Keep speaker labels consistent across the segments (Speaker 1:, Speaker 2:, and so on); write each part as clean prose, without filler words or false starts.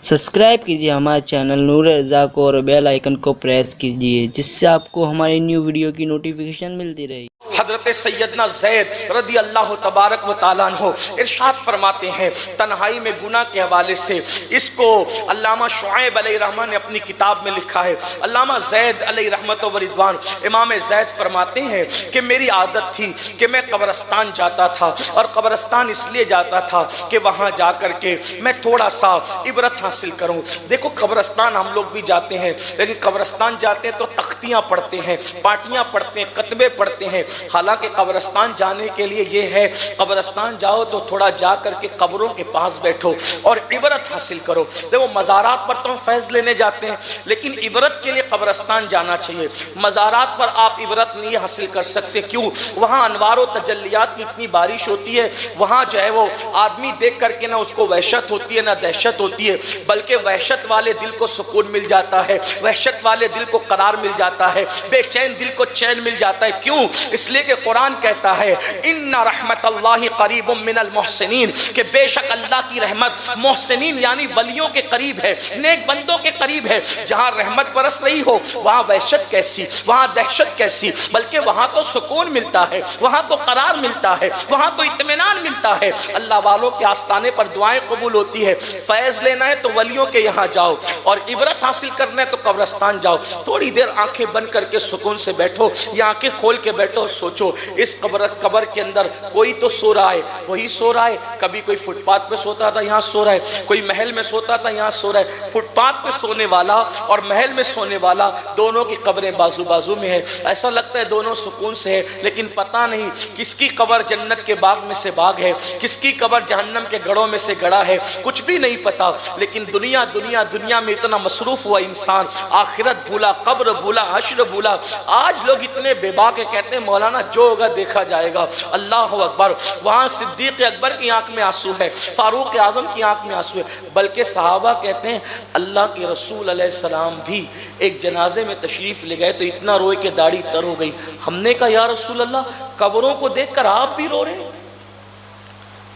Speaker 1: Subscribe कीजिए हमारे channel नूर रज़ा को और बेल आइकन को प्रेस कीजिए जिससे आपको हमारी न्यू वीडियो की नोटिफिकेशन मिलती रहे।
Speaker 2: हजरत सैयदना ज़ैद रदी अल्लाह तबारक व तआला अन्हु इरशाद फरमाते हैं तन्हाई में गुनाह के हवाले से, इसको अल्लामा शुआइब अलैहि रहमान ने अपनी किताब में लिखा है। अल्लामा ज़ैद अलैहि रहमत व रिदवान इमाम ज़ैद फरमाते हैं कि मेरी आदत थी कि मैं कब्रिस्तान जाता था, और कब्रिस्तान इसलिए जाता था कि वहाँ जा कर के मैं थोड़ा सा इबरत हासिल करूँ। देखो कब्रिस्तान हम लोग भी जाते हैं, लेकिन कब्रिस्तान जाते हैं तो तख्तियाँ पढ़ते हैं, पाटियाँ पढ़ते हैं, कतबे पढ़ते हैं। हालांकि कब्रिस्तान जाने के लिए ये है, कब्रिस्तान जाओ तो थोड़ा जा करके कब्रों के पास बैठो और इबरत हासिल करो। देखो मज़ारात पर तो हम फैज़ लेने जाते हैं, लेकिन इबरत के लिए कब्रिस्तान जाना चाहिए। मज़ारात पर आप इबरत नहीं हासिल कर सकते, क्यों? वहाँ अनवार व तजल्लियात की इतनी बारिश होती है, वहाँ जो है वो आदमी देख करके ना उसको वहशत होती है ना दहशत होती है, बल्कि वहशत वाले दिल को सुकून मिल जाता है, वहशत वाले दिल को करार मिल जाता है, बेचैन दिल को चैन मिल जाता है। क्यों? इसलिए कि कुरान कहता है इन्ना रहमतल्लाहि करीबुम मिनल मुहसिनीन, कि बेशक अल्लाह की रहमत मुहसिनीन यानी वलियों के करीब है, नेक बंदों के करीब है। जहाँ रहमत बरस रही हो वहाँ वहशत कैसी, वहाँ दहशत कैसी, बल्कि वहाँ तो सुकून मिलता है, वहाँ तो करार मिलता है, वहाँ तो इत्मीनान मिलता है। अल्लाह वालों के आस्ताने पर दुआएं कबूल होती है। फैज़ लेना है तो वलियों के यहाँ जाओ, और इबरत हासिल करना है तो कब्रिस्तान जाओ। थोड़ी देर आंखें बंद करके सुकून से बैठो या आंखें खोल के बैठो, सोचो इस कब्र के अंदर कोई तो सो रहा है, वही सो रहा है। कभी कोई फुटपाथ पे सोता था, यहाँ सो रहा है, कोई महल में सोता था, यहाँ सो रहा है। फुटपाथ पे सोने वाला और महल में सोने वाला दोनों की कब्रें बाजू बाजू में है। ऐसा लगता है दोनों सुकून से है, लेकिन पता नहीं किसकी कब्र जन्नत के बाग में से बाग है, किसकी कब्र जहन्नम के गढ़ों में से गड़ा है, कुछ भी नहीं पता। लेकिन दुनिया दुनिया दुनिया में इतना मसरूफ हुआ इंसान, आखिरत भूला, कब्र भूला, हश्र भूला। आज लोग इतने बेबाक है, कहते हैं मौलाना जो होगा देखा जाएगा। अल्लाह अकबर। वहाँ सिद्दीक़ अकबर की आंख में आंसू है, फारूक आज़म की आंख में आंसू है, बल्कि सहाबा कहते हैं अल्लाह के रसूल अलैहिस्सलाम भी एक जनाजे में तशरीफ़ ले गए तो इतना रोए कि दाढ़ी तर हो गई। हमने कहा या रसूल अल्लाह, कब्रों को देखकर आप भी रो रहे हैं?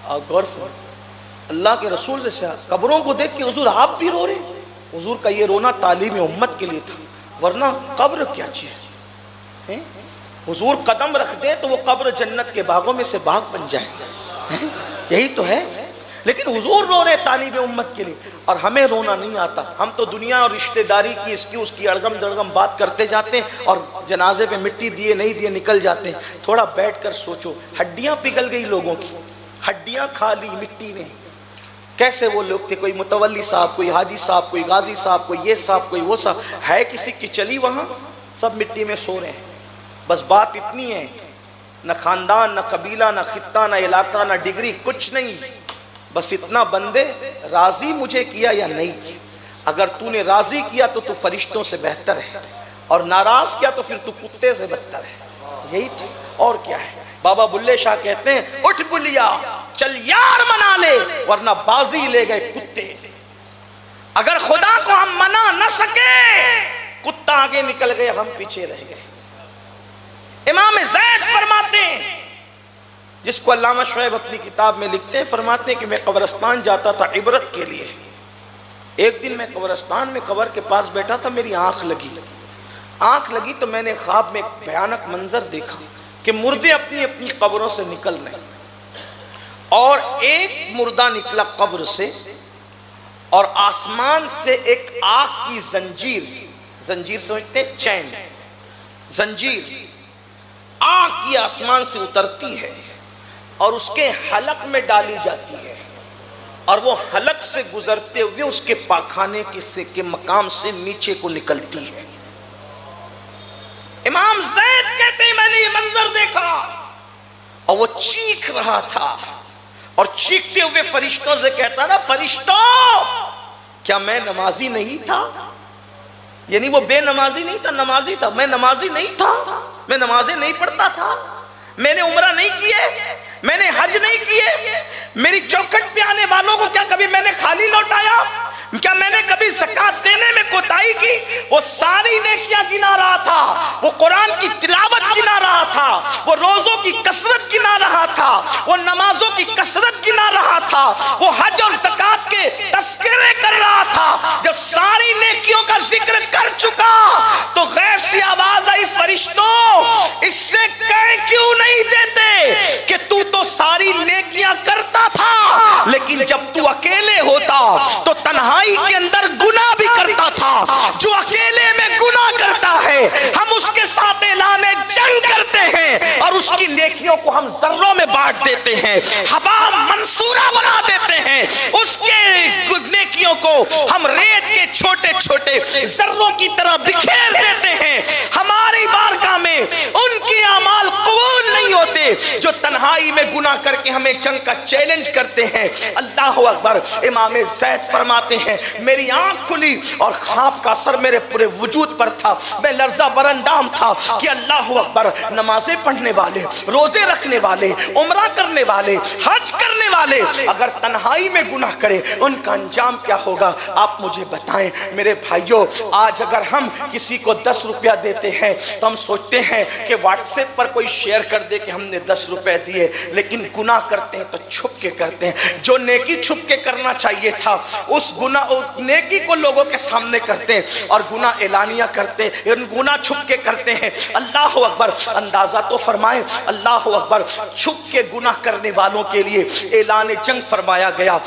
Speaker 2: आप गौर फरमाइए, अल्लाह के रसूल से कब्रों को देख के हुजूर आप भी रो रहे हैं? हुजूर का ये रोना तालीम उम्मत के लिए था, वरना कब्र क्या चीज़ है। हुजूर कदम रख दे तो वो कब्र जन्नत के बागों में से बाग बन जाए, यही तो है। लेकिन हुजूर रो रहे तालीब उम्मत के लिए, और हमें रोना नहीं आता। हम तो दुनिया और रिश्तेदारी की इसकी उसकी अड़गम दड़गम बात करते जाते हैं और जनाजे पे मिट्टी दिए नहीं दिए निकल जाते हैं। थोड़ा बैठ कर सोचो, हड्डियाँ पिघल गई लोगों की, हड्डियाँ खा ली मिट्टी ने। कैसे वो लोग थे, कोई मुतवल्ली साहब, कोई हाजी साहब, कोई गाजी साहब, कोई ये साहब, कोई वो साहब, है किसी की चली? वहाँ सब मिट्टी में सो रहे हैं। बस बात इतनी है, न खानदान, न कबीला, न खित्ता, न इलाका, न डिग्री, कुछ नहीं। बस इतना, बंदे राजी मुझे किया या नहीं। अगर तूने राजी किया तो तू फरिश्तों से बेहतर है, और नाराज किया तो फिर तू कुत्ते से बेहतर है। यही तो, और क्या है। बाबा बुल्ले शाह कहते हैं उठ बुलिया चल यार मना ले, वरना बाजी ले गए कुत्ते। अगर खुदा को हम मना न सके, कुत्ता आगे निकल गए, हम पीछे रह गए। इमाम ज़ैद फरमाते हैं, जिसको अल्लामा शुआइब अपनी किताब में लिखते हैं, फरमाते हैं कि मैं कब्रिस्तान जाता था इबरत के लिए। एक दिन मैं कब्रिस्तान में कब्र के पास बैठा था, मेरी आंख लगी तो मैंने ख्वाब में एक भयानक मंजर देखा कि मुर्दे अपनी अपनी कब्रों से निकल रहे, और एक मुर्दा निकला कब्र से, और आसमान से एक आग की जंजीर समझते हैं, चैन, जंजीर आग की आसमान से उतरती है और उसके हलक में डाली जाती है, और वो हलक से गुजरते हुए उसके पाखाने के मकाम से नीचे को निकलती है। इमाम ज़ैद कहते हैं मैंने ये मंजर देखा, और वो चीख रहा था, और चीखते हुए फरिश्तों से कहता था, फरिश्तों क्या मैं नमाजी नहीं था? यानी वो बेनमाजी नहीं था, नमाजी था। मैं नमाजी नहीं था, मैं नमाजें नहीं पढ़ता था, मैंने उम्रा नहीं किए, मैंने हज नहीं किए, मेरी चौखट पे आने वालों को क्या कभी मैंने खाली लौटाया? क्या मैंने कभी ज़कात देने में कोताही की? वो सारी नेकियां गिना रहा था, वो कुरान की तिलावत गिना रहा था, वो रोजों की कसरत गिना रहा था, वो नमाजों की कसरत गिना रहा था, वो हज और ज़कात के तस्करे कर रहा था। جب ساری نیکیوں کا ذکر کر چکا تو غیب سے آواز آئی، فرشتوں اس سے کہہ کیوں نہیں دیتے کہ تو ساری نیکیاں کرتا تھا، لیکن جب تو اکیلے ہوتا تو تنہائی کے اندر گناہ بھی کرتا تھا۔ جو اکیلے میں گناہ کرتا ہے ہم اس کے ساتھ اعلان جنگ کرتے ہیں اور اس کی نیکیوں کو ہم ذروں میں بانٹ دیتے ہیں، حبا منصورہ بنا دیتے ہیں، اس کے نیکیوں کو ہم ریت کے چھوٹے چھوٹے ذروں کی طرح بکھیر دیتے ہیں۔ ہماری بارگاہ میں ان کے اعمال قبول نہیں ہوتے جو تنہائی میں گناہ کر کے ہمیں جنگ کا چیلنج کرتے ہیں۔ اللہ اکبر۔ امام زید فرماتے ہیں میری آنکھ کھلی اور خواب کا اثر میرے پورے وجود پر تھا، میں لرزہ برندام تھا کہ اللہ اکبر، نمازیں پڑھنے والے، روزے رکھنے والے، عمرہ کرنے والے، حج کرنے والے اگر تنہائی میں گناہ کرے ان کا انجام کیا ہوگا؟ آپ مجھے بتائیں میرے بھائیوں۔ آج اگر ہم کسی کو 10 روپیہ دیتے ہیں تو ہم سوچتے ہیں کہ واٹس ایپ پر کوئی شیئر کر دے کہ ہم نے 10 روپے دیے، لیکن گناہ کرتے ہیں تو چھپ کے کرتے ہیں۔ جو نیکی چھپ کے کرنا چاہیے تھا اس نیکی کو لوگوں کے سامنے کرتے ہیں اور گناہ اعلانیہ کرتے ہیں، گناہ چھپ کے کرتے ہیں۔ اللہ اکبر۔ اندازہ تو فرمائیں، اللہ اکبر، چھپ کے گناہ کرنے والوں کے لیے اعلان جنگ فرمایا گیا۔